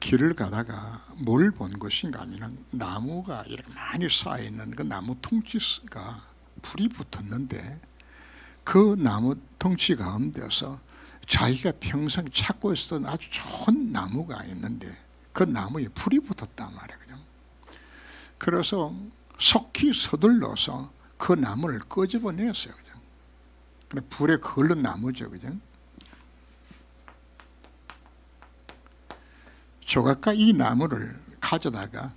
길을 가다가 뭘 본 것인가 하면 나무가 이렇게 많이 쌓여있는 그 나무 퉁치가 불이 붙었는데 그 나무 퉁치 가운데서 자기가 평생 찾고 있었던 아주 좋은 나무가 있는데 그 나무에 불이 붙었단 말이에요. 그래서 속히 서둘러서 그 나무를 끄집어냈어요. 불에 걸른 나무죠. 그죠? 조각가 이 나무를 가져다가,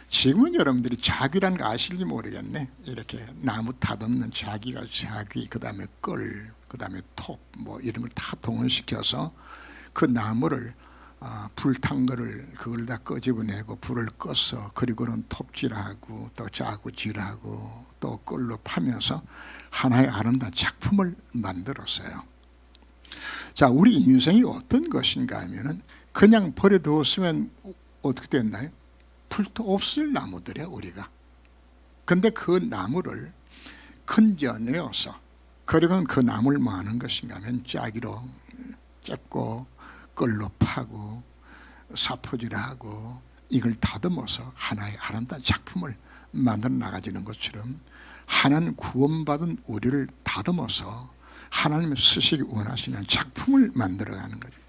지금은 여러분들이 자귀라는 거 아실지 모르겠네. 이렇게 나무 다듬는 자귀가 자귀, 그 다음에 끌, 그 다음에 톱, 뭐 이런 걸 다 동원시켜서 그 나무를 불탄 거를 그걸 다 끄집어내고 불을 꺼서, 그리고는 톱질하고 또 자구질하고 또 끌로 파면서 하나의 아름다운 작품을 만들었어요. 자, 우리 인생이 어떤 것인가 하면은 그냥 버려두었으면 어떻게 됐나요? 풀도 없을 나무들이야 우리가. 근데 그 나무를 건져내어서, 그리고 그 나무를 뭐 하는 것인가 하면 짜기로 cep고 끌로 파고 사포질하고 이걸 다듬어서 하나의 아름다운 작품을 만들어 나가지는 것처럼 하나님 구원받은 우리를 다듬어서 하나님의 쓰시기 원하시는 작품을 만들어가는 거죠.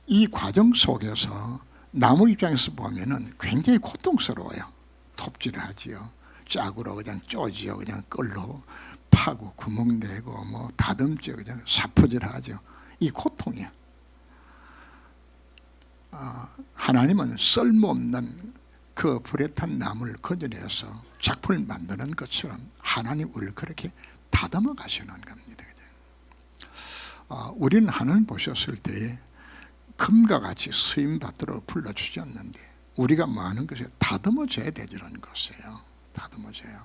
이 과정 속에서 나무 입장에서 보면은 굉장히 고통스러워요. 톱질을 하지요. 짝으로 그냥 쪼지요. 그냥 끌로 파고 구멍 내고 뭐 다듬죠. 그냥 사포질 하죠. 이 고통이야. 하나님은 쓸모없는 그 불에 탄 나무를 건져내서 작품을 만드는 것처럼 하나님 우리를 그렇게 다듬어 가시는 겁니다. 우리는 하나님 보셨을 때에 금과 같이 쓰임 받도록 불러주셨는데 우리가 뭐 하는 것이에요? 다듬어져야 되는 것이에요. 다듬어져요.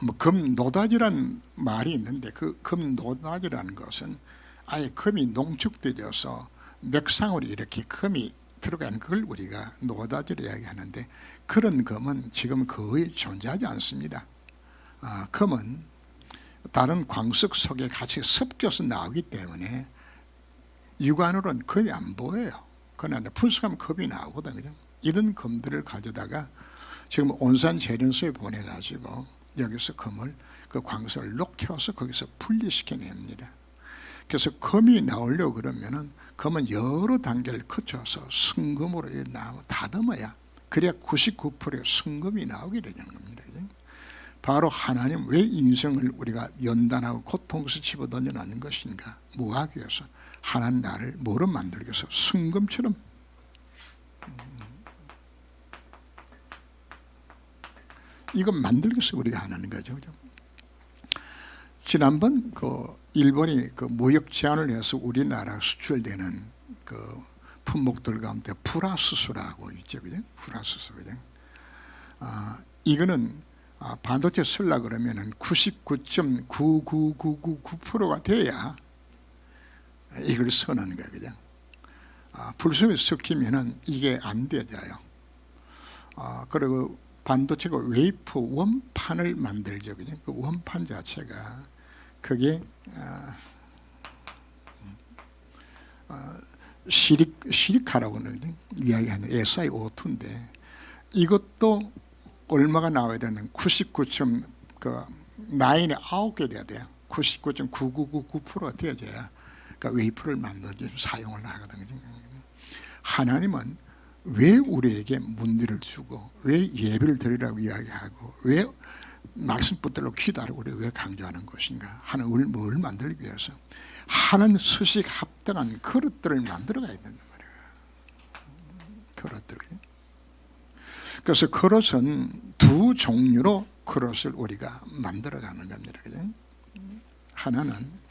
뭐 금노다지란 말이 있는데 그 금노다지라는 것은 아예 금이 농축되어서 맥상으로 이렇게 금이 들어간 그걸 우리가 노다지로 이야기하는데, 그런 금은 지금 거의 존재하지 않습니다. 금은 다른 광석 속에 같이 섞여서 나오기 때문에 육안으로는 금이 안 보여요. 그러나 분석하면 금이 나오거든요. 이런 금들을 가져다가 지금 온산 재련소에 보내가지고 여기서 금을 그 광석을 녹여서 거기서 분리시켜냅니다. 그래서 금이 나오려고 그러면은 금은 여러 단계를 거쳐서 순금으로 다듬어야, 그래야 99%의 순금이 나오게 되는 겁니다. 바로 하나님 왜 인생을 우리가 연단하고 고통에서 집어던져 놓는 것인가? 뭐 하기 위해서? 하나님 나를 뭐로 만들기 위해서? 순금처럼. 이거 만들기 위해서 우리가 하는 거죠. 지난번 그 일본이 그 무역 제한을 해서 우리나라 수출되는 그 품목들 가운데 불화수소라고 있죠. 그죠? 불화수소. 그죠? 이거는 반도체 쓰려고 그러면은 99.99999%가 돼야 이걸 쓰는 거예요. 그죠? 불순이 섞이면은 이게 안 되져요. 그리고 반도체가 웨이퍼 원판을 만들죠. 그죠? 그 원판 자체가 그게 시리카라고 이야기하는 SiO2인데 이것도 얼마가 나와야 되는 99.9에 9개 돼야 돼요. 99.9999%가 되어져야 그러니까 웨이퍼를 만들어서 사용을 하거든요. 하나님은 왜 우리에게 문제를 주고 왜 예배를 드리라고 이야기하고 왜 말씀 붙들고 기도하라고 우리 왜 강조하는 것인가? 하나님을 뭘 만들기 위해서? 하나님 서식 합당한 그릇들을 만들어 가야 된단 말이에요. 그릇들. 그래서 그릇은 두 종류로 그릇을 우리가 만들어 가는 겁니다. 그죠? 하나는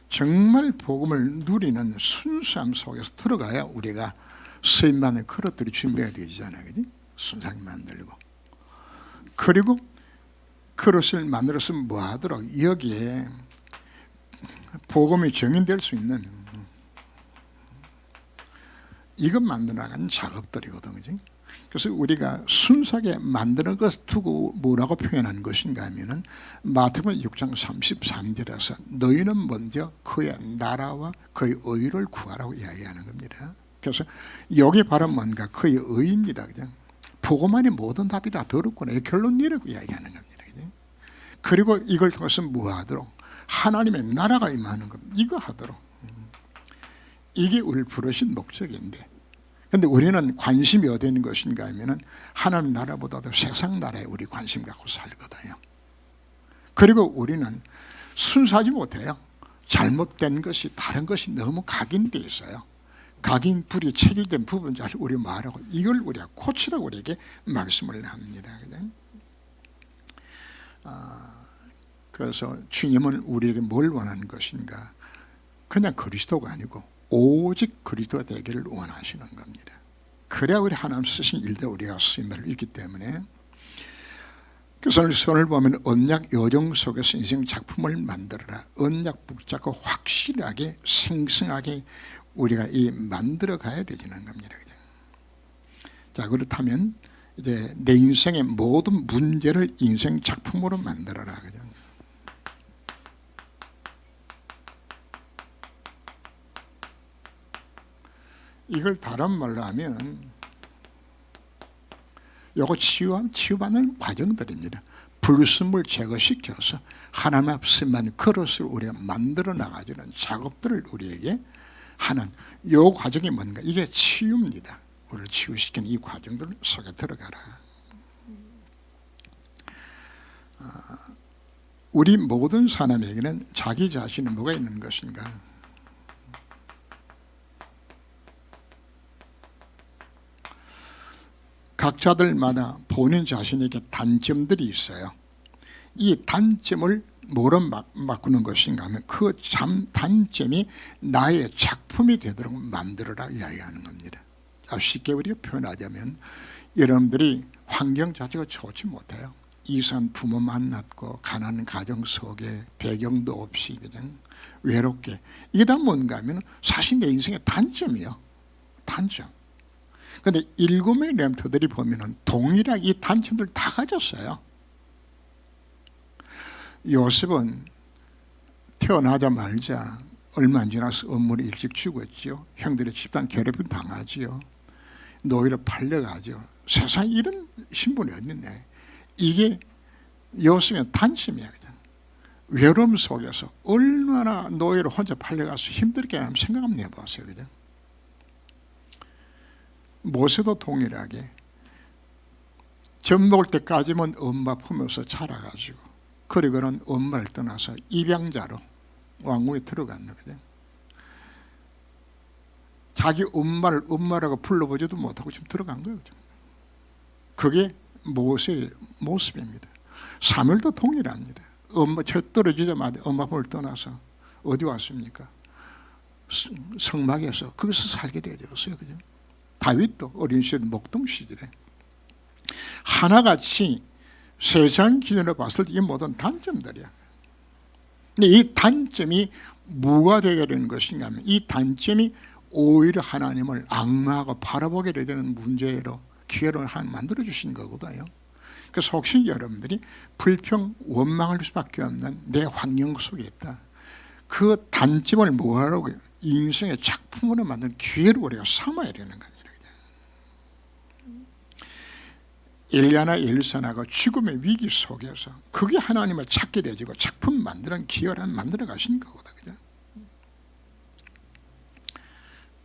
정말 복음을 누리는 순수함 속에서 들어가야 우리가 쓰임받는 그릇들이 준비가 되잖아요. 그지? 순수하게 만들고. 그리고 그릇을 만들어서 뭐 하도록 여기에 복음이 정인될 수 있는 이것 만들어 나가는 작업들이거든. 그지? 그래서 우리가 순수하게 만드는 것을 두고 뭐라고 표현한 것인가 하면은 마태복음 6장 33절에서 너희는 먼저 그의 나라와 그의 의를 구하라고 이야기하는 겁니다. 그래서 여기 바로 뭔가 그의 의입니다. 그냥 복음만이 모든 답이 다 들었구나. 이 결론이라고 이야기하는 겁니다. 그냥. 그리고 이걸 통해서 뭐 하도록 하나님의 나라가 임하는 겁니다. 이거 하도록. 이게 우리를 부르신 목적인데, 근데 우리는 관심이 어디 있는 것인가 하면은 하나님 나라보다도 세상 나라에 우리 관심 갖고 살거든요. 그리고 우리는 순수하지 못해요. 잘못된 것이 다른 것이 너무 각인돼 있어요. 각인불이 체결된 부분자를 우리 말하고 이걸 우리가 고치라고 우리에게 말씀을 합니다. 그래서 주님은 우리에게 뭘 원하는 것인가? 그냥 그리스도가 아니고 오직 그리스도가 되기를 원하시는 겁니다. 그래야 우리 하나님 쓰신 일들 우리가 쓰임을 있기 때문에. 그래서 손을 보면 언약 여정 속에서 인생 작품을 만들어라. 언약 붙잡고 확실하게 생생하게 우리가 이 만들어 가야 되는 겁니다. 자, 그렇다면 이제 내 인생의 모든 문제를 인생 작품으로 만들어라. 그죠? 이걸 다른 말로 하면 요거 치유받는 과정들입니다. 불순물 제거시켜서 하나님 앞에만 그릇을 우리가 만들어 나가주는 작업들을 우리에게 하는 요 과정이 뭔가? 이게 치유입니다. 우리를 치유시키는 이 과정들 속에 들어가라. 우리 모든 사람에게는 자기 자신은 뭐가 있는 것인가? 각자들마다 본인 자신에게 단점들이 있어요. 이 단점을 뭐로 바꾸는 것인가 하면 그 단점이 나의 작품이 되도록 만들어라 이야기하는 겁니다. 쉽게 우리가 표현하자면 여러분들이 환경 자체가 좋지 못해요. 이산 부모 만났고 가난한 가정 속에 배경도 없이 그냥 외롭게, 이게 다 뭔가 하면 사실 내 인생의 단점이에요. 단점. 그런데 7명의 렘터들이 보면은 동일하게 이 단점들 다 가졌어요. 요셉은 태어나자마자 얼마 안 지나서 어머니 일찍 죽었죠. 형들의 집단 괴롭힘 당하지요. 노예로 팔려가죠. 세상에 이런 신분이 어딨네. 이게 요셉의 단점이야. 그냥 외로움 속에서 얼마나 노예로 혼자 팔려가서 힘들게 하면 생각 한번 해보세요. 그죠? 모세도 동일하게 젖 먹을 때까지만 엄마 품에서 자라가지고 그리고는 엄마를 떠나서 입양자로 왕궁에 들어갔는 거죠. 자기 엄마를 엄마라고 불러보지도 못하고 지금 들어간 거예요. 그게 모세의 모습입니다. 사무엘도 동일합니다. 엄마 첫 떨어지자마자 엄마 품을 떠나서 어디 왔습니까? 성막에서 거기서 살게 되었어요. 그죠? 다윗도 어린 시절 목동 시절에 하나같이 세상 기준으로 봤을 때 이 모든 단점들이야. 근데 이 단점이 뭐가 되게 되는 것인가 하면 이 단점이 오히려 하나님을 악마하고 바라보게 되는 문제로 기회로 만들어 주신 거거든요. 그래서 혹시 여러분들이 불평, 원망할 수밖에 없는 내 환경 속에 있다. 그 단점을 뭐하라고 인생의 작품으로 만든 기회를 우리가 삼아야 되는 겁니다. 엘리야나 엘사나가 죽음의 위기 속에서 그게 하나님을 찾게 되지고 작품 만드는 기회를 만들어 가신 거거든. 그죠?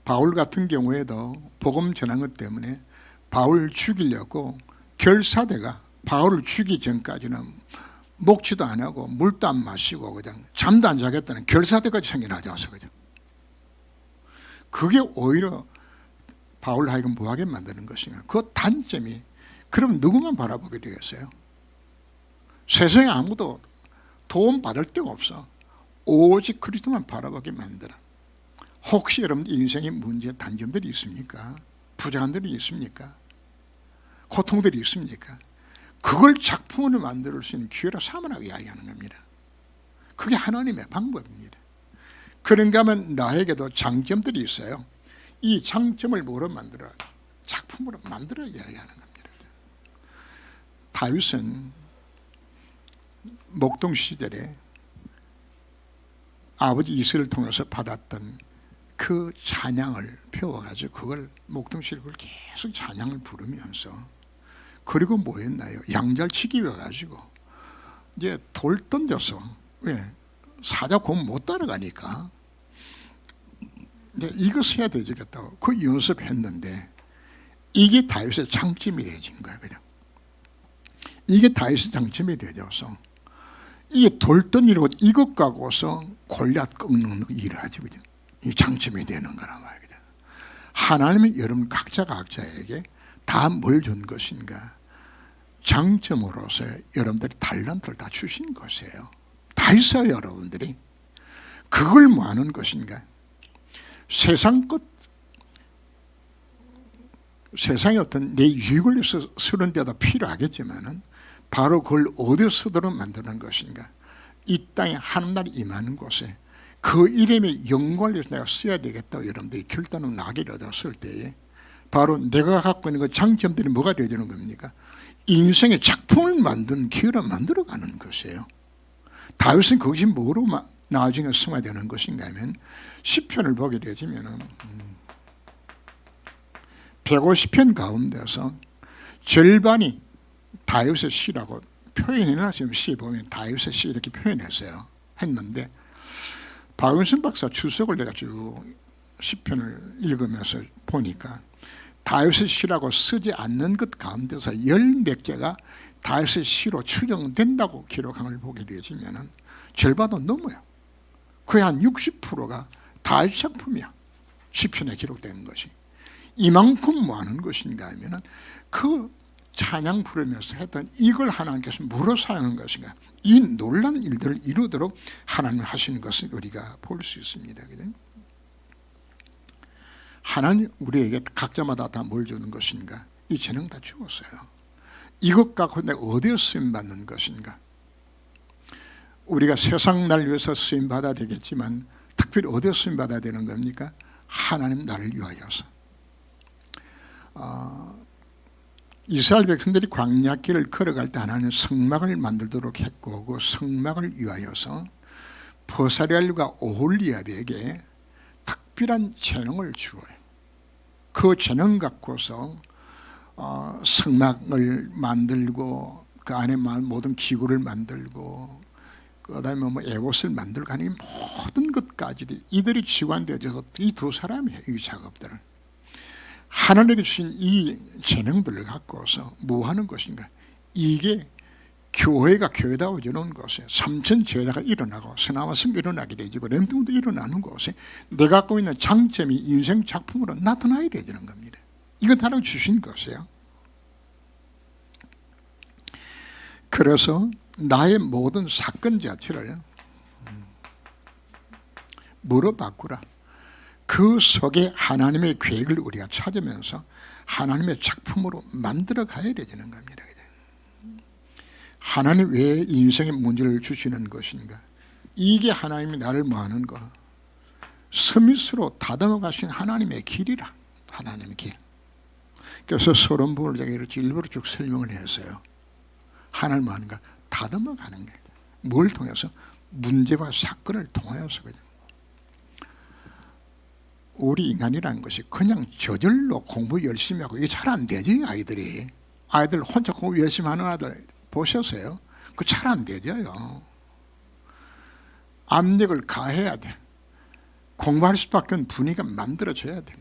바울 같은 경우에도 복음 전한 것 때문에 바울 죽이려고 결사대가 바울을 죽이기 전까지는 먹지도 안 하고 물도 안 마시고 그냥 잠도 안 자겠다는 결사대까지 생겨나지 않았어. 그죠? 그게 오히려 바울 하여금 뭐하게 만드는 것인가? 그 단점이 그럼 누구만 바라보게 되겠어요? 세상에 아무도 도움 받을 데가 없어. 오직 그리스도만 바라보게 만들어. 혹시 여러분 인생의 문제 단점들이 있습니까? 부자들이 있습니까? 고통들이 있습니까? 그걸 작품으로 만들 수 있는 기회로 삼으라고 이야기하는 겁니다. 그게 하나님의 방법입니다. 그런가 하면 나에게도 장점들이 있어요. 이 장점을 뭐로 만들어? 작품으로 만들어야 하는 겁니다. 다윗은 목동 시절에 아버지 이스를 통해서 받았던 그 찬양을 배워가지고 그걸 목동 시절에 그걸 계속 찬양을 부르면서, 그리고 뭐였나요? 양잘치기 해가지고 이제 돌 던져서, 왜? 사자 곰 못 따라가니까 이것을 해야 되겠다고 그 연습했는데, 이게 다윗의 장점이 되어진 거예요. 그냥 이게 다윗의 장점이 되어서 이게 돌 던지고 이것 갖고서 골리앗 꺾는 일을 하지. 그죠? 이 장점이 되는 거란 말이에요. 하나님이 여러분 각자에게 다 뭘 준 것인가? 장점으로서 여러분들이 달란트를 다 주신 것이에요. 다 있어요. 여러분들이 그걸 뭐 하는 것인가? 세상의 어떤 내 유익을 위해서 쓰는 데도 필요하겠지만은 바로 그걸 어디서 쓰도록 만드는 것인가? 이 땅에 하나님이 임하는 곳에 그 이름의 영광을 위해서 내가 써야 되겠다고 여러분들이 결단을 나게 얻었을 때에 바로 내가 갖고 있는 그 장점들이 뭐가 되어지는 겁니까? 인생의 작품을 만드는 기회를 만들어가는 것이에요. 다윗은 그것이 뭐로 나중에 승화되는 것인가 하면, 시편을 보게 되지면 150편 가운데서 절반이 다윗의 시라고 표현해놨어요. 시 보면 다윗의 시 이렇게 표현했어요. 했는데 박은순 박사 주석을 내가 쭉 시편을 읽으면서 보니까 다윗의 시라고 쓰지 않는 것 가운데서 열 몇 개가 다윗의 시로 추정된다고 기록한 걸 보게 되지면 절반은 넘어요. 거의 한 60%가 다윗 작품이야. 시편에 기록된 것이. 이만큼 뭐 하는 것인가 하면 그 찬양 부르면서 했던 이걸 하나님께서 뭐로 사용한 것인가, 이 놀라운 일들을 이루도록 하나님 하시는 것을 우리가 볼 수 있습니다. 하나님 우리에게 각자마다 다 뭘 주는 것인가? 이 재능 다 주었어요. 이것 갖고 내가 어디에 쓰임받는 것인가? 우리가 세상 날 위해서 쓰임받아야 되겠지만 특별히 어디에 쓰임받아야 되는 겁니까? 하나님 나를 위하여서. 이스라엘 백성들이 광야길을 걸어갈 때 하나님 성막을 만들도록 했고, 그 성막을 위하여서 버사렐과 오홀리압에게 특별한 재능을 주어요. 그 재능 갖고서 성막을 만들고 그 안에 모든 기구를 만들고 그 다음에 뭐 에봇을 만들고 하는 모든 것까지도 이들이 지관되어져서 이 두 사람이 해요. 이 작업들을 하나님께 주신 이 재능들을 갖고서 뭐 하는 것인가? 이게 교회가 교회다워지는 곳에 삼천제사가 일어나고 선나와 성가 일어나게 되지고 렘동도 일어나는 곳에 내가 갖고 있는 장점이 인생 작품으로 나타나야 되는 겁니다. 이거 다 주신 것이에요. 그래서 나의 모든 사건 자체를 뭐로 바꾸라? 그 속에 하나님의 계획을 우리가 찾으면서 하나님의 작품으로 만들어 가야 되는 겁니다. 하나님 왜 인생의 문제를 주시는 것인가? 이게 하나님이 나를 뭐하는 거? 스미스로 다듬어 가신 하나님의 길이라. 하나님의 길. 그래서 서론 부분을 제가 이렇게 일부러 쭉 설명을 했어요. 하나님 뭐하는가? 다듬어 가는 거예요. 뭘 통해서? 문제와 사건을 통하여서거든요. 우리 인간이라는 것이 그냥 저절로 공부 열심히 하고 이게 잘 안 되지. 아이들 혼자 공부 열심히 하는 아들 보셨어요? 그 잘 안 되죠요. 압력을 가해야 돼. 공부할 수밖에 없는 분위기가 만들어져야 돼.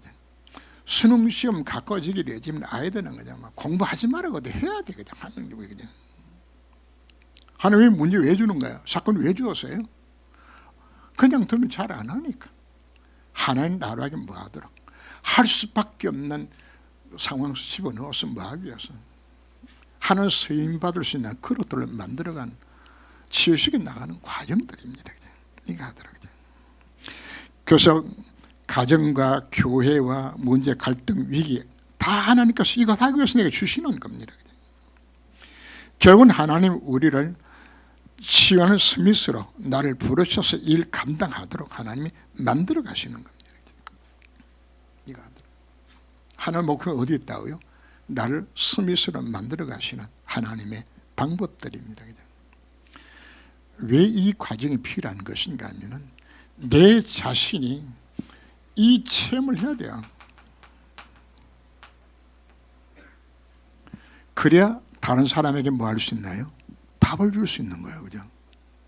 수능 시험 가까워지게 되지만 아이들은 그냥 막 공부하지 말라고 해야 돼. 그냥 하는 게 그냥. 하나님이 문제 왜 주는 거야? 사건 왜 주었어요? 그냥 두면 잘 안 하니까. 하나님 나라하게 뭐 하도록 할 수밖에 없는 상황에서 집어넣어서 뭐 하기 위해서 하나님 쓰임받을 수 있는 그릇들을 만들어가는 지어식에 나가는 과정들입니다. 이거 하더라고요. 그래서 가정과 교회와 문제, 갈등, 위기 다 하나님께서 이거 하기 위해서 내가 주시는 겁니다. 결국은 하나님 우리를 치유하는 스미스로 나를 부르셔서 일 감당하도록 하나님이 만들어 가시는 겁니다. 이거 하나님 목표가 어디 있다고요? 나를 스미스로 만들어 가시는 하나님의 방법들입니다. 왜 이 과정이 필요한 것인가 하면은 내 자신이 이 체험을 해야 돼요. 그래야 다른 사람에게 뭐 할 수 있나요? 답을 줄 수 있는 거예요. 그죠?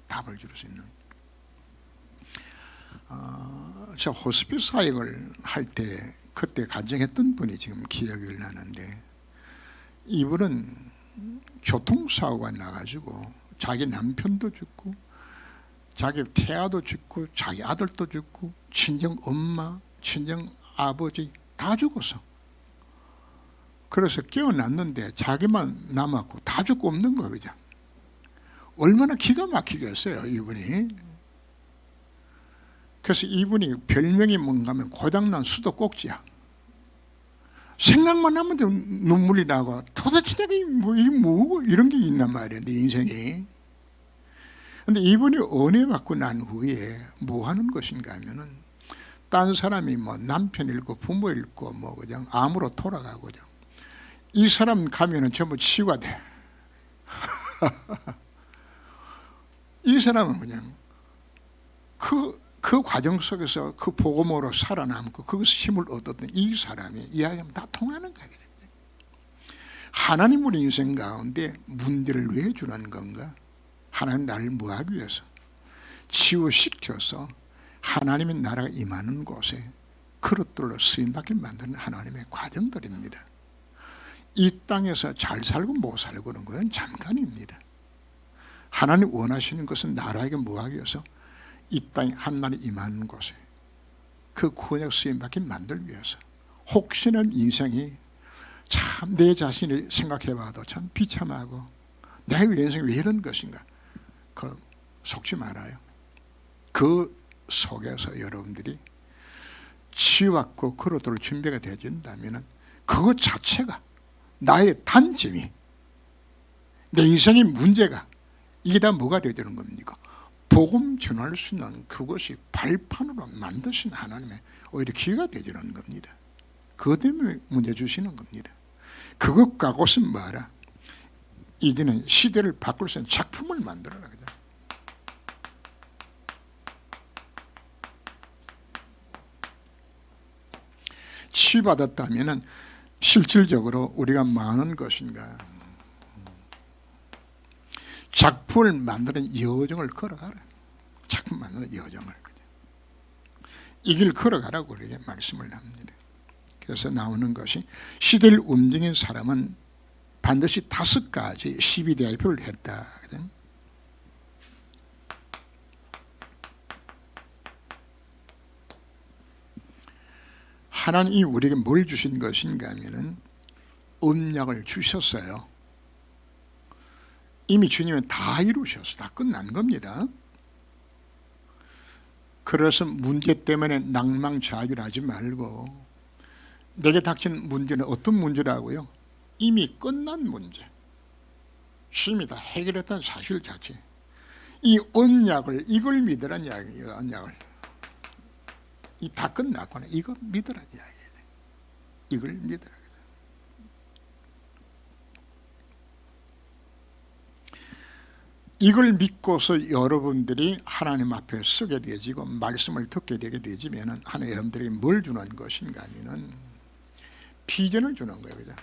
답을 줄 수 있는. 제가 호스피스 사역을 할 때 그때 간증했던 분이 지금 기억이 나는데, 이분은 교통사고가 나가지고 자기 남편도 죽고 자기 태아도 죽고 자기 아들도 죽고 친정 엄마 친정 아버지 다 죽었어. 그래서 깨어났는데 자기만 남았고 다 죽고 없는 거예요. 그죠? 얼마나 기가 막히겠어요 이분이. 그래서 이분이 별명이 뭔가 하면 고장난 수도꼭지야. 생각만 하면 눈물이 나고 도대체 내가 뭐 이런 게 있단 말이야 내 인생에. 근데 이분이 은혜 받고 난 후에 뭐 하는 것인가 하면은 딴 사람이 뭐 남편 잃고 부모 잃고 뭐 그냥 암으로 돌아가고 그냥 이 사람 가면은 전부 치유가 돼. 이 사람은 그냥 그 과정 속에서 그 복음으로 살아남고 거기서 힘을 얻었던 이 사람이 이야기하면 다 통하는 거예요. 하나님 우리 인생 가운데 문제를 왜 주는 건가? 하나님 나를 뭐 하기 위해서? 치유시켜서 하나님의 나라가 임하는 곳에 그릇들로 쓰임받게 만드는 하나님의 과정들입니다. 이 땅에서 잘 살고 못 살고 그런 건 잠깐입니다. 하나님 원하시는 것은 나라에게 뭐 하기 위해서? 이 땅에 한나라에 임하는 곳에 그 구원의 쓰임받게 만들기 위해서. 혹시나 인생이 참 내 자신을 생각해봐도 참 비참하고 내 인생이 왜 이런 것인가, 그 속지 말아요. 그 속에서 여러분들이 치유받고 그릇들 준비가 되어진다면 그것 자체가 나의 단점이, 내 인생의 문제가, 이게 다 뭐가 되어야 되는 겁니까? 복음 전할 수 있는 그것이 발판으로 만드신 하나님의 오히려 기회가 되어지는 겁니다. 그것 때문에 문제 주시는 겁니다. 그것 갖고서 뭐하라? 이제는 시대를 바꿀 수 있는 작품을 만들어라. 치유받았다면 실질적으로 우리가 뭐 하는 것인가? 작품을 만드는 여정을 걸어가라. 작품 만드는 여정을. 이 길 걸어가라고 우리에게 말씀을 합니다. 그래서 나오는 것이 시대를 움직인 사람은 반드시 5가지 12대표를 했다. 하나님이 우리에게 뭘 주신 것인가 하면은 언약을 주셨어요. 이미 주님은 다 이루셨어. 다 끝난 겁니다. 그래서 문제 때문에 낭망자실하지 말고, 내게 닥친 문제는 어떤 문제라고요? 이미 끝난 문제. 주님이 다 해결했다는 사실 자체. 이 언약을, 이걸 믿으란 이야기예요. 언약을. 이 다 끝났구나. 이거 믿으란 이야기예요. 이걸 믿으라. 이걸 믿고서 여러분들이 하나님 앞에 서게 되지고 말씀을 듣게 되게 되지면 하나님 여러분들에게 뭘 주는 것인가 하면은 비전을 주는 거예요. 그죠?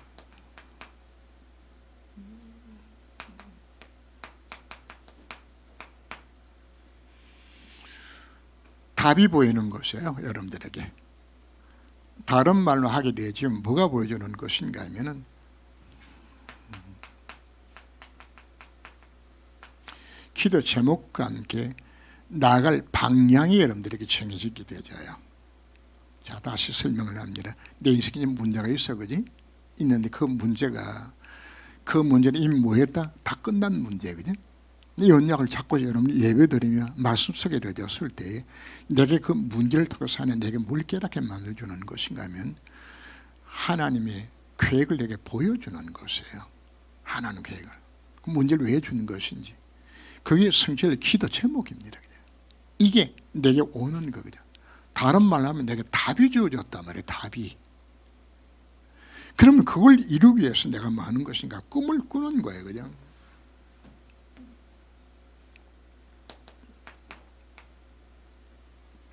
답이 보이는 것이에요. 여러분들에게. 다른 말로 하게 되지 뭐가 보여주는 것인가 하면은 기도 제목과 함께 나아갈 방향이 여러분들에게 정해지게 되어져요. 자, 다시 설명을 합니다. 내 인생에 문제가 있어, 그지? 있는데 그 문제는 이미 뭐 했다? 다 끝난 문제, 그지? 이 언약을 잡고 여러분이 예배 드리며 말씀 속에 되었을 때 내게 그 문제를 통해서 하나님 내게 뭘 깨닫게 만들어주는 것인가 하면 하나님의 계획을 내게 보여주는 것이에요. 하나님 계획을. 그 문제를 왜 주는 것인지. 그게 성취할 기도 제목입니다. 이게 내게 오는 거거든요. 다른 말로 하면 내게 답이 주어졌단 말이에요. 답이. 그러면 그걸 이루기 위해서 내가 뭐 하는 것인가? 꿈을 꾸는 거예요. 그냥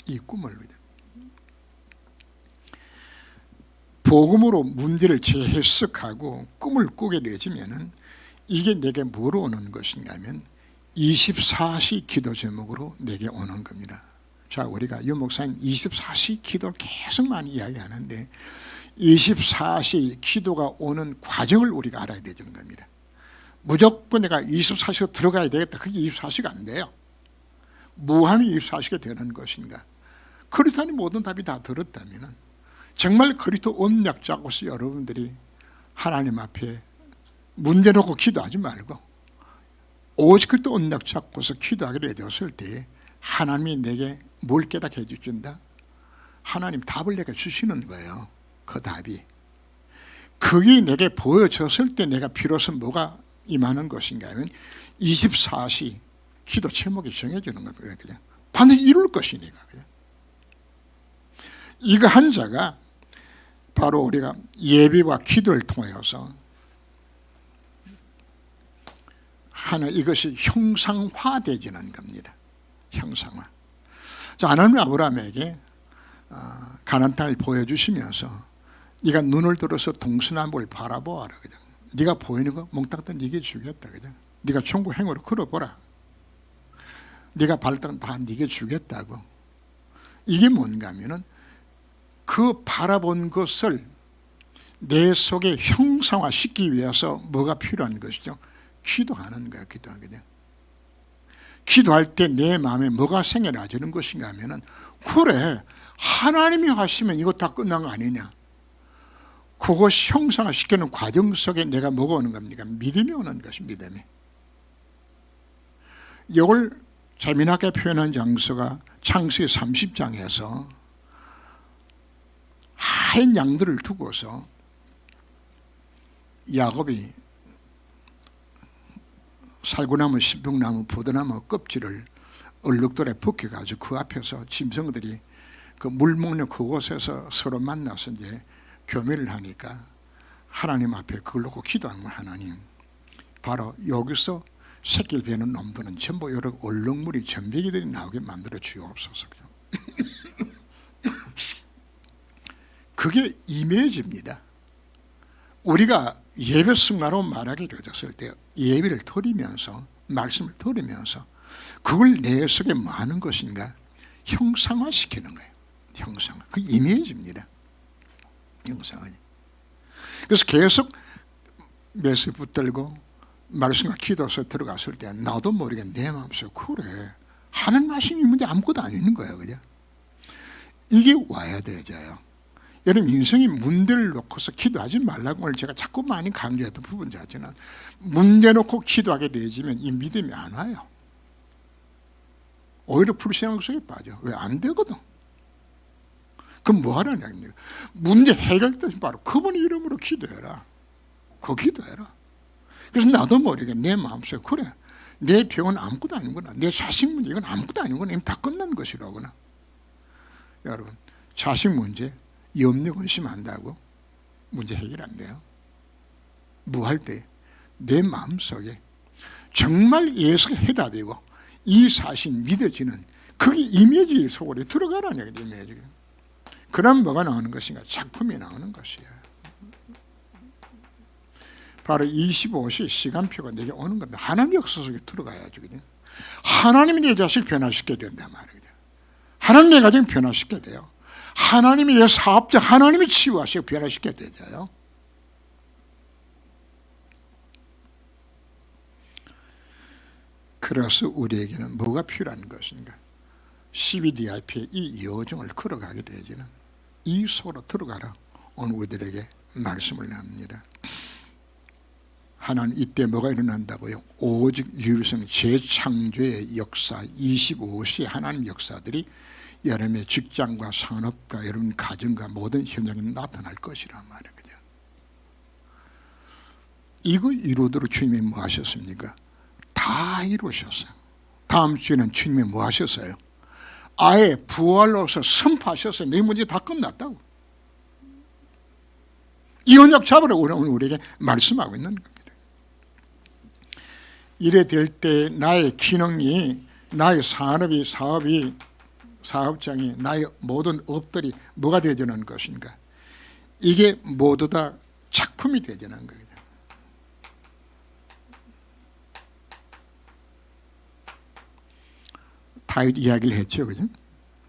이 꿈을 복음으로 문제를 재해석하고 꿈을 꾸게 되어지면은 이게 내게 뭐로 오는 것인가 하면 24시 기도 제목으로 내게 오는 겁니다. 자, 우리가 유 목사님 24시 기도를 계속 많이 이야기하는데 24시 기도가 오는 과정을 우리가 알아야 되는 겁니다. 무조건 내가 24시가 들어가야 되겠다. 그게 24시가 안 돼요. 무함이 24시가 되는 것인가? 그렇다니 모든 답이 다 들었다면 정말 그리스도 언약 잡고서 여러분들이 하나님 앞에 문제 놓고 기도하지 말고 오직 그리스도 언약 잡고서 기도하게 되었을 때 하나님이 내게 뭘 깨닫게 해주신다? 하나님 답을 내게 주시는 거예요. 그 답이 그게 내게 보여졌을 때 내가 비로소 뭐가 임하는 것인가 하면 24시 기도 제목이 정해지는 거예요. 그냥 반드시 이룰 것이니까. 그냥. 이거 한 자가 바로 우리가 예비와 기도를 통해서 하는 이것이 형상화되지는 겁니다. 형상화. 자, 하나님 아브라함에게 가나안 땅을 보여주시면서 네가 눈을 들어서 동서남북을 바라보아라. 그냥 네가 보이는 거 몽땅 다 네게 주겠다. 그냥 네가 천국 행으로 걸어보라. 네가 발등 다 네게 주겠다고. 이게 뭔가 하면은 그 바라본 것을 내 속에 형상화시키기 위해서 뭐가 필요한 것이죠? 기도하는 거야. 기도하거든. 기도할 때 내 마음에 뭐가 생겨나지는 것인가 하면은 그래 하나님이 하시면 이거 다 끝난 거 아니냐. 그것이 형상화시키는 과정 속에 내가 뭐가 오는 겁니까? 믿음이 오는 것이 믿음이. 이걸 재미나게 표현한 장소가 창세기 30장에서 하얀 양들을 두고서 야곱이 살구나무, 신풍나무, 포도나무 껍질을 얼룩돌에 벗겨가지고 그 앞에서 짐승들이 그 물 먹는 그곳에서 서로 만나서 이제 교미를 하니까 하나님 앞에 그걸 놓고 기도하는 거예요. 하나님, 바로 여기서 새끼를 베는 놈들은 전부 여러 얼룩물이 전배기들이 나오게 만들어 주옵소서. 그게 이미지입니다. 우리가 예배 승마로 말하게 되었을 때 예배를 드리면서 말씀을 들으면서 그걸 내 속에 뭐 하는 것인가? 형상화시키는 거예요. 형상화. 그 이미지입니다. 형상화. 그래서 계속 메시지 붙들고 말씀과 기도서 들어갔을 때 나도 모르게 내 마음속에 그래 하는 말씀이 문제 아무것도 안 있는 거예요. 그죠? 이게 와야 되죠. 여러분 인생이 문제를 놓고서 기도하지 말라고 오늘 제가 자꾸 많이 강조했던 부분이지만 문제 놓고 기도하게 되지면 이 믿음이 안 와요. 오히려 불신앙 속에 빠져. 왜? 안 되거든. 그럼 뭐 하라는 얘기입니까? 문제 해결되면 바로 그분의 이름으로 기도해라. 그 기도해라. 그래서 나도 모르게 내 마음속에 그래 내 병은 아무것도 아니구나. 내 자식 문제 이건 아무것도 아니구나. 이미 다 끝난 것이라구나. 여러분 자식 문제 염려 근심한다고 문제 해결 안 돼요. 뭐 할 때 내 마음속에 정말 예수가 해답이고 이 사실이 믿어지는 그게 이미지 속으로 들어가라는 얘기죠. 이미지. 그럼 뭐가 나오는 것인가? 작품이 나오는 것이에요. 바로 25시 시간표가 내게 오는 겁니다. 하나님 역사 속에 들어가야죠. 하나님이 내 자식 변화시켜야 된단 말이에요. 하나님 내 가정 변화시켜야 돼요. 하나님이 내 사업자 하나님이 치유하시고 변화시켜야 되죠. 그래서 우리에게는 뭐가 필요한 것인가? CBDIP의 이 여정을 걸어가게 되지는 이 속으로 들어가라. 오늘 우리들에게 말씀을 합니다. 하나님 이때 뭐가 일어난다고요? 오직 유일성 재창조의 역사 25시 하나님 역사들이 여러분의 직장과 산업과 여러분 가정과 모든 현장에 나타날 것이란 말이에요. 그죠? 이거 이루도록 주님이 뭐 하셨습니까? 다 이루셨어요. 다음 주에는 주님이 뭐 하셨어요? 아예 부활로서 선포하셨어요. 내 문제 다 끝났다고. 이 언약 잡으라고 오늘 우리에게 말씀하고 있는 겁니다. 이래 될 때 나의 기능이, 나의 산업이, 사업장이, 나의 모든 업들이 뭐가 되어지는 것인가? 이게 모두 다 작품이 되어지는 거예요. 다윗 이야기를 했죠, 그죠?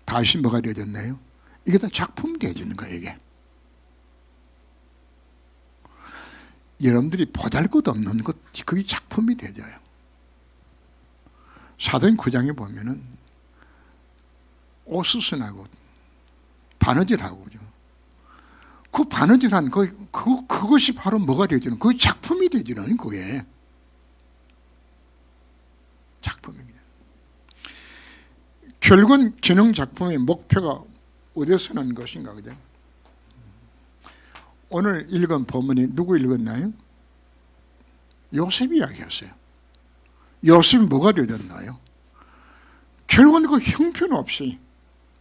다윗이 뭐가 되어졌나요? 이게 다 작품이 되어지는 거예요, 이게. 여러분들이 보잘것없는 것, 그게 작품이 되어져요. 사도행 9장에 보면은 오스슨하고 바느질하고, 그 바느질한 그것이 바로 뭐가 되어지는, 그게 작품이 되어지는 거예요. 작품입니다. 결국은 기능 작품의 목표가 어디서 난 것인가, 그죠? 오늘 읽은 본문이 누구 읽었나요? 요셉 이야기였어요. 요셉이 뭐가 되었나요? 결국은 그 형편없이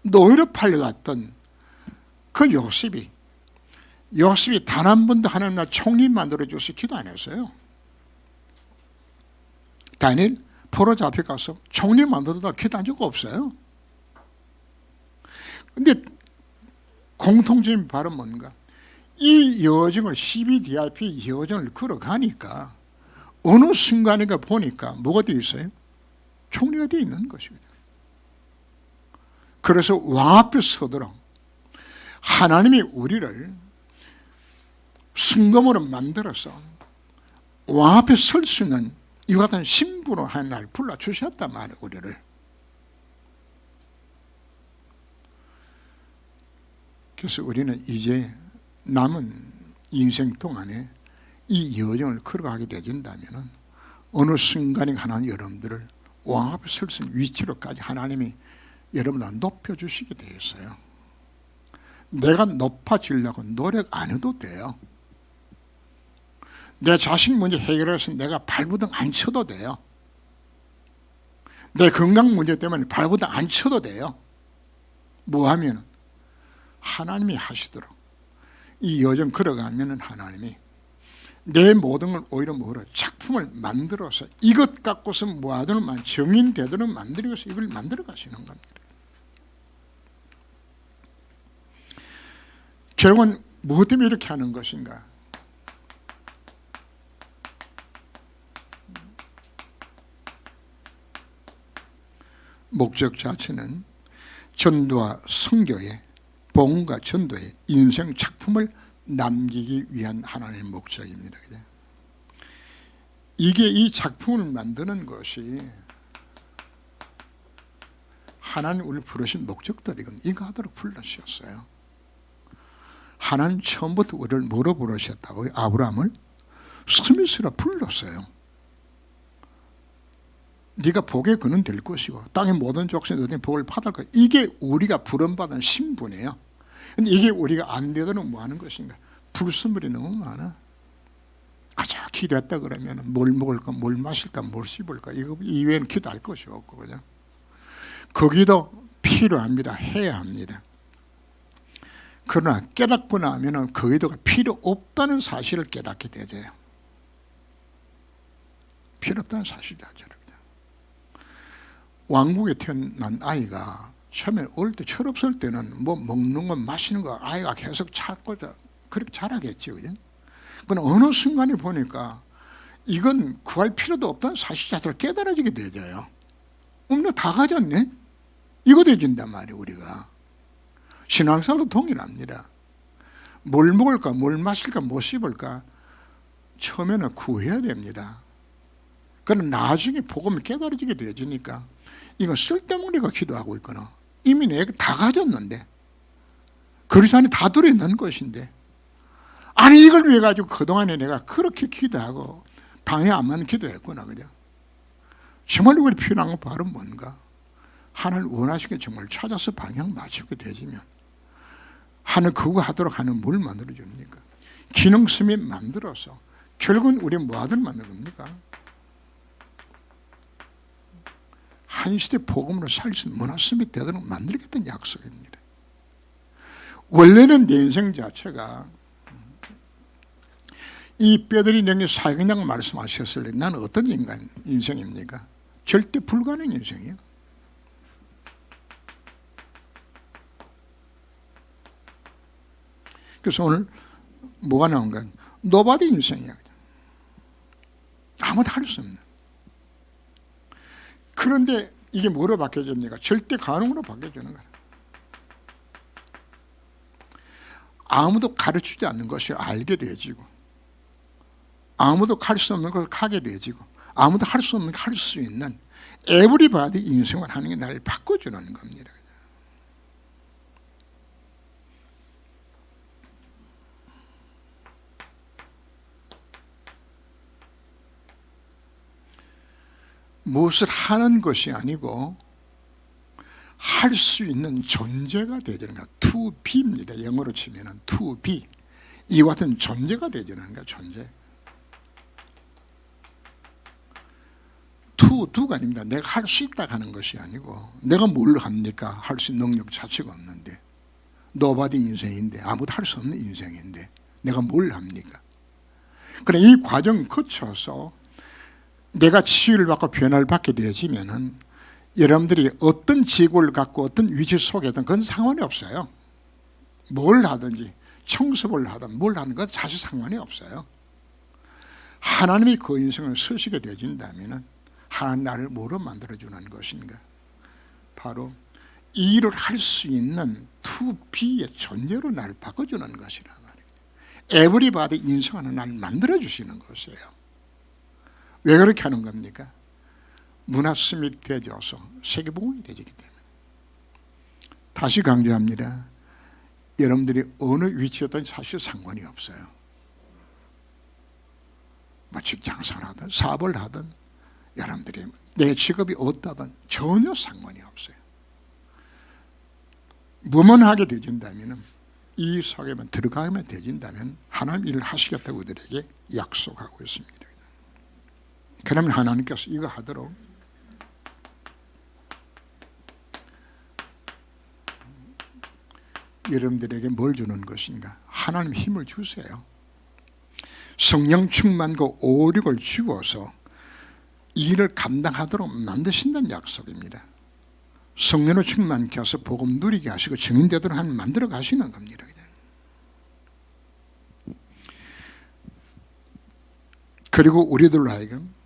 노예로 팔려갔던 그 요셉이 단 한 번도 하나님 나라 총리 만들어줘서 기도 안 했어요. 다니엘 포로 잡혀가서 총리 만들어달라고 기도한 적 없어요. 근데 공통점이 바로 뭔가? 이 여정을, CBDRP 여정을 걸어가니까 어느 순간인가 보니까 뭐가 되어 있어요? 총리가 되어 있는 것입니다. 그래서 왕 앞에 서도록 하나님이 우리를 순검으로 만들어서 왕 앞에 설 수 있는 이와 같은 신분으로 하나님 불러주셨단 말이에요, 우리를. 그래서 우리는 이제 남은 인생 동안에 이 여정을 걸어가게 되어진다면 어느 순간에 하나님 여러분들을 왕 앞에 설 수 있는 위치로까지 하나님이 여러분을 높여주시게 되어 있어요. 내가 높아지려고 노력 안 해도 돼요. 내 자식 문제 해결해서 내가 발부등 안 쳐도 돼요. 내 건강 문제 때문에 발부등 안 쳐도 돼요. 뭐 하면 하나님이 하시도록 이 여정 걸어가면 하나님이 내 모든 걸 오히려 뭐라 작품을 만들어서 이것 갖고서 뭐하든 정인 되도록 만들어서 이걸 만들어 가시는 겁니다. 결국은 무엇 때문에 이렇게 하는 것인가? 목적 자체는 전도와 선교의 복음과 전도의 인생 작품을 남기기 위한 하나님의 목적입니다. 이게 이 작품을 만드는 것이 하나님 우리를 부르신 목적들이건 이거 하도록 불러주셨어요. 하나님 처음부터 우리를 뭐로 부르셨다고요? 아브라함을 스미스라 불렀어요. 네가 복의 근은 될 것이고 땅의 모든 족속에 너희 복을 받을 거야. 이게 우리가 부름받은 신분이에요. 근데 이게 우리가 안 되도록 뭐 하는 것인가? 불순물이 너무 많아. 가자 기도했다 그러면 뭘 먹을까, 뭘 마실까, 뭘 씹을까, 이거 이외에는 기도할 것이 없고, 그죠? 거기도 필요합니다. 해야 합니다. 그러나 깨닫고 나면 그 기도가 필요 없다는 사실을 깨닫게 되죠. 필요 없다는 사실이죠. 왕국에 태어난 아이가 처음에 어릴 때 철없을 때는 뭐 먹는 거 마시는 거 아이가 계속 찾고 그렇게 자라겠죠. 그죠? 그러나 어느 순간에 보니까 이건 구할 필요도 없다는 사실 자체를 깨달아지게 되죠. 다 가졌네? 이거 되어진단 말이에요. 우리가 신앙생활도 동일합니다. 뭘 먹을까, 뭘 마실까, 뭐 씹을까 처음에는 구해야 됩니다. 그러나 나중에 복음을 깨달아지게 되어지니까 이거 쓸데없는 우리가 기도하고 있거나 이미 내가 다 가졌는데 그리스도 안에 다 들어있는 것인데, 아니 이걸 위해 가지고 그동안에 내가 그렇게 기도하고 방해 안 맞는 기도했구나. 그죠? 정말 우리 필요한 건 바로 뭔가? 하나님 원하시게 정말 찾아서 방향 맞추게 되지면 하늘 그거 하도록 하는 뭘 만들어 줍니까? 기능스미 만들어서 결국은 우리 뭐하들 만드는 겁니까? 한 시대 복음으로 살 수 있는 문화스미 되도록 만들겠다는 약속입니다. 원래는 내 인생 자체가 이 뼈들이 내게 살겠냐고 말씀하셨을 때 나는 어떤 인생입니까? 절대 불가능 인생이에요. 그래서 오늘 뭐가 나온가? 노바디 인생이야. 아무도 할 수 없는. 그런데 이게 뭐로 바뀌어집니까? 절대 가능으로 바뀌어지는 거야. 아무도 가르치지 않는 것을 알게 되어지고, 아무도 할 수 없는 걸 하게 되어지고, 아무도 할 수 없는 걸 할 수 있는 에브리바디 인생을 하는 게 나를 바꿔주는 겁니다. 무엇을 하는 것이 아니고 할 수 있는 존재가 되어지는 거야. to be입니다. 영어로 치면 to be. 이와 같은 존재가 되어지는 거야. 존재. to do가 아닙니다. 내가 할 수 있다 하는 것이 아니고, 내가 뭘 합니까? 할 수 있는 능력 자체가 없는데, 노바디 인생인데, 아무도 할 수 없는 인생인데 내가 뭘 합니까? 그래, 이 과정 거쳐서 내가 치유를 받고 변화를 받게 되어지면은 여러분들이 어떤 직업을 갖고 어떤 위치 속에든 그건 상관이 없어요. 뭘 하든지 청소를 하든 뭘 하든 건 사실 상관이 없어요. 하나님이 그 인생을 쓰시게 되어진다면 하나님 나를 뭐로 만들어주는 것인가? 바로 이 일을 할 수 있는 to be의 존재로 나를 바꿔주는 것이란 말이에요. 에브리바디 인생하는 나를 만들어주시는 것이에요. 왜 그렇게 하는 겁니까? 문화스밋 되어서 세계복음이 되지기 때문에. 다시 강조합니다. 여러분들이 어느 위치였든 사실 상관이 없어요. 뭐 직장생활 하든 사업을 하든 여러분들이 내 직업이 어떠든 전혀 상관이 없어요. 뭐만 하게 되진다면, 이 속에만 들어가면 되진다면 하나님 일을 하시겠다고 우리에게 약속하고 있습니다. 그러면 하나님께서 이거 하도록 여러분들에게 뭘 주는 것인가? 하나님 힘을 주세요. 성령 충만과 오력을 주어서 일을 감당하도록 만드신다는 약속입니다. 성령으로 충만케 해서 복음 누리게 하시고 증인되도록 하나님 만들어 가시는 겁니다. 그리고 우리들로 하여금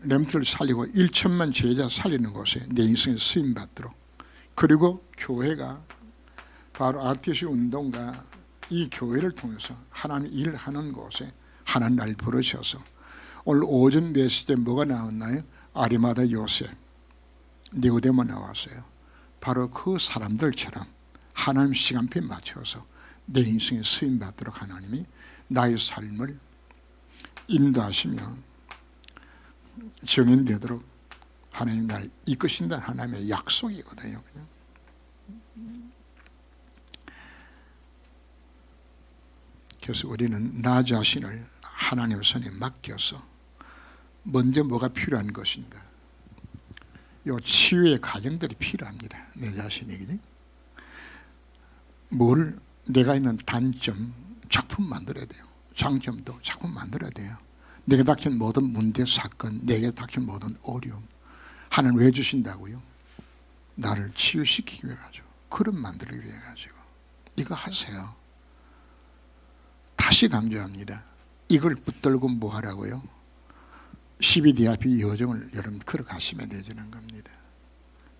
렘트를 살리고 1천만 제자 살리는 곳에 내 인생에 쓰임받도록, 그리고 교회가 바로 RTC 운동과 이 교회를 통해서 하나님 일하는 곳에 하나님 날 부르셔서, 오늘 오전 메시지에 뭐가 나왔나요? 아리마다 요셉, 니고데모 나왔어요. 바로 그 사람들처럼 하나님 시간표에 맞춰서 내 인생에 쓰임받도록 하나님이 나의 삶을 인도하시며 정인되도록 하나님 날 이끄신다는 하나님의 약속이거든요. 그래서 우리는 나 자신을 하나님 손에 맡겨서 먼저 뭐가 필요한 것인가? 요 치유의 과정들이 필요합니다. 내 자신에게 뭘, 내가 있는 단점, 작품 만들어야 돼요. 장점도 작품 만들어야 돼요. 내게 닥친 모든 문제, 사건, 내게 닥친 모든 어려움, 하나님 왜 주신다고요? 나를 치유시키기 위해 가지고, 그럼 만들기 위해 가지고. 이거 하세요. 다시 강조합니다. 이걸 붙들고 뭐 하라고요? 12DRP 여정을 여러분 걸어가시면 되지는 겁니다.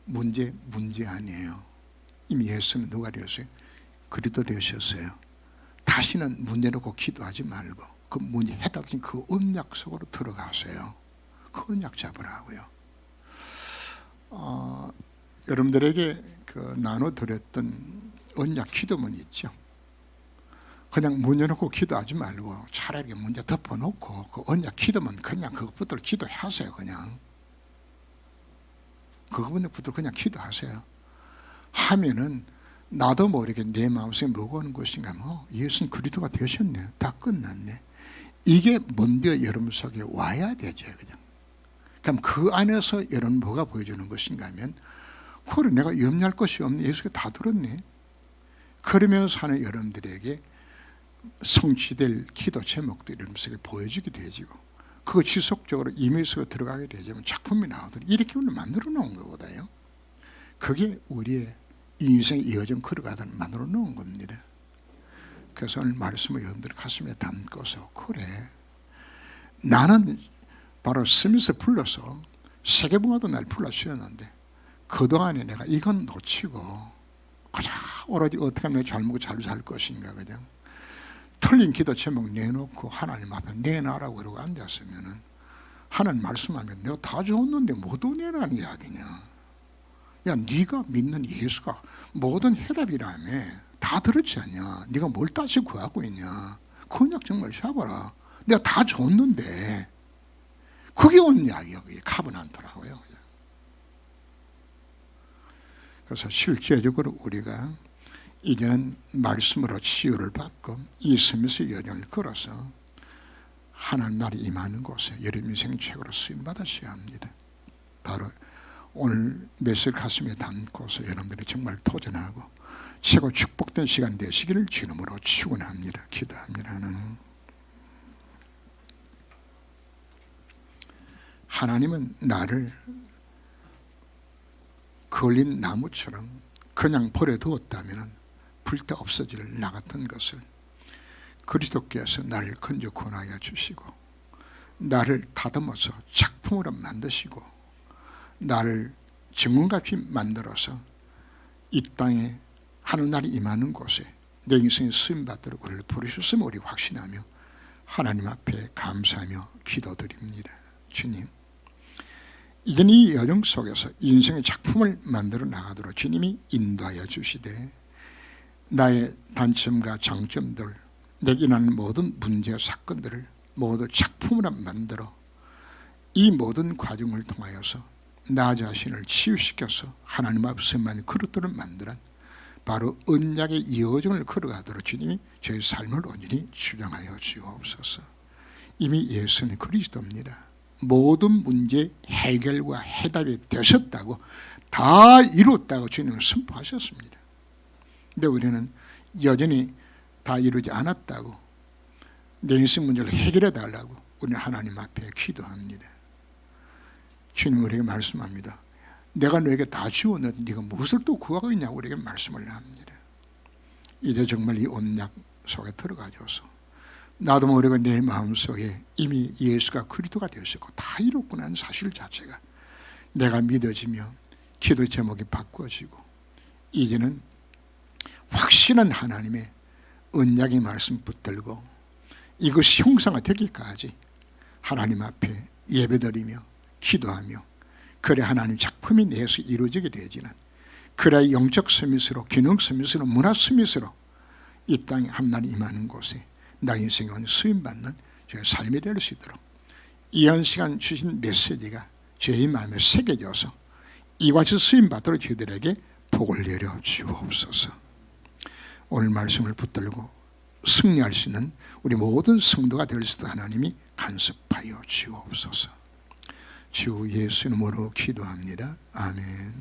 문제 아니에요. 이미 예수는 누가 되었어요? 그리스도 되셨어요. 다시는 문제 놓고 기도하지 말고 그 문제 해답진 그 언약 속으로 들어가세요. 그 언약 잡으라고요. 여러분들에게 그 나눠드렸던 언약 기도문 있죠. 그냥 문 열어놓고 기도하지 말고 차라리 문제 덮어놓고 그 언약 기도문 그냥 그것부터 기도하세요. 그냥 그것부터 그냥 기도하세요. 하면은 나도 모르게 내 마음속에 뭐가 오는 것인가, 뭐 예수님 그리스도가 되셨네, 다 끝났네, 이게 먼저 여러분 속에 와야 되죠. 그냥. 그럼 그 안에서 여러분 뭐가 보여주는 것인가 하면, 그래 내가 염려할 것이 없네, 예수가 다 들었네, 그러면서 하는 여러분들에게 성취될 기도 제목들이 여러분에게 보여지게 되지고 그거 지속적으로 임의수가 들어가게 되면 작품이 나오도록 이렇게 오늘 만들어 놓은 거거든요. 그게 우리의 인생의 이어져 걸어가도록 만들어 놓은 겁니다. 그래서 오늘 말씀을 여러분들 가슴에 담고서 그래 나는 바로 스미스 불러서 세계봉화도 날 불러주셨는데 그동안에 내가 이건 놓치고 그저 오로지 어떻게 하면 잘 먹고 잘 살 것인가 그냥 틀린 기도 제목 내놓고 하나님 앞에 내놔라고 그러고 앉았으면 하나님 말씀하면 내가 다 줬는데 못 내라는 이야기냐. 야 네가 믿는 예수가 모든 해답이라며 다 들었지 않냐. 네가 뭘 다시 구하고 있냐. 그냥 정말 잡아라. 내가 다 줬는데 그게 온 이야기야. 그게 카브난트라고요. 그래서 실제적으로 우리가 이제는 말씀으로 치유를 받고 이 스미스 여정을 걸어서 하나님 나라에 임하는 곳에 여러분 인생 최고로 쓰임받으셔야 합니다. 바로 오늘 메시지를 가슴에 담고서 여러분들이 정말 도전하고 최고 축복된 시간 되시기를 주님으로 축원합니다. 기도합니다. 하나님은 나를 걸린 나무처럼 그냥 버려두었다면 불때 없어질 나 같은 것을 그리스도께서 나를 건져 권하여 주시고 나를 다듬어서 작품으로 만드시고 나를 증언같이 만들어서 이 땅에 하늘날이 임하는 곳에 내 인생의 쓰임받도록 우리를 부르셨음을 우리 확신하며 하나님 앞에 감사하며 기도드립니다. 주님, 이제는 이 여정 속에서 인생의 작품을 만들어 나가도록 주님이 인도하여 주시되 나의 단점과 장점들, 내게 일어나는 모든 문제와 사건들을 모두 작품으로 만들어 이 모든 과정을 통하여서 나 자신을 치유시켜서 하나님 앞에서만 그릇들을 만드는 바로 언약의 여정을 걸어가도록 주님이 저희 삶을 온전히 주장하여 주옵소서. 이미 예수는 그리스도입니다. 모든 문제 해결과 해답이 되셨다고 다 이뤘다고 주님은 선포하셨습니다. 근데 우리는 여전히 다 이루지 않았다고 내 인생 문제를 해결해 달라고 우리는 하나님 앞에 기도합니다. 주님 우리에게 말씀합니다. 내가 너에게 다 주었는데 네가 무엇을 또 구하고 있냐고 우리에게 말씀을 합니다. 이제 정말 이 언약 속에 들어가줘서 나도 모르고 내 마음속에 이미 예수가 그리스도가 되었고 다 이뤘구나 사실 자체가 내가 믿어지며 기도 제목이 바꿔지고 이제는 확실한 하나님의 언약의 말씀 붙들고 이것이 형상화되기까지 하나님 앞에 예배드리며 기도하며 그래 하나님 작품이 내에서 이루어지게 되지는 그래 영적 서밋으로 기능 서밋으로 문화 서밋으로 이 땅에 한날 임하는 곳에 나 인생은 수임받는 저의 삶이 될 수 있도록 이한 시간 주신 메시지가 저희 마음에 새겨져서 이같이 수임받도록 저희들에게 복을 내려 주옵소서. 오늘 말씀을 붙들고 승리할 수 있는 우리 모든 성도가 될 수 있도록 하나님이 간섭하여 주옵소서. 주 예수 이름으로 기도합니다. 아멘.